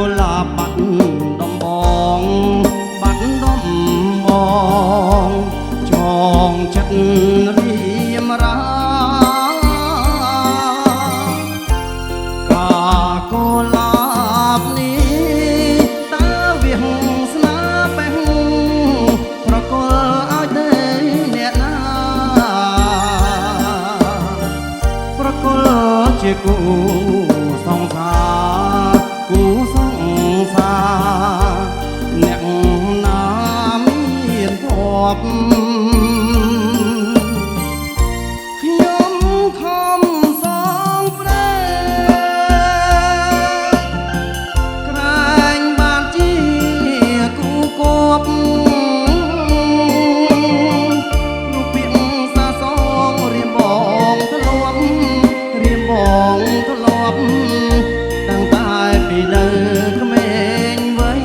កុលាបបាត់ដំបងបាត់ដំបងចងចិត្តរៀមរាកាកុលាបនេះតើវាស្នាបេះប្រគល់ឲ្យទេអ្នកណាប្រគល់ជាគូសង្សារគូសង្សារអ្នកណាមានភពខ្ញុំខំសងព្រែក្រែងបានជាគូគប់រូបពាក្យសាសងរៀមបងធ្លាប់រៀមបងធ្លាប់តាំងតែពីនៅក្មេងវ័យ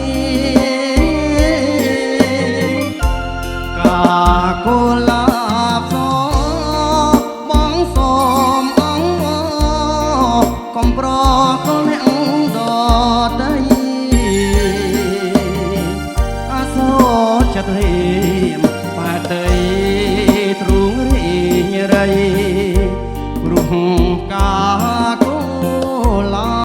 កាកុលាបសបងសូមអង្គកុំប្រកលអ្នកដតីអាសូរចិត្តរៀ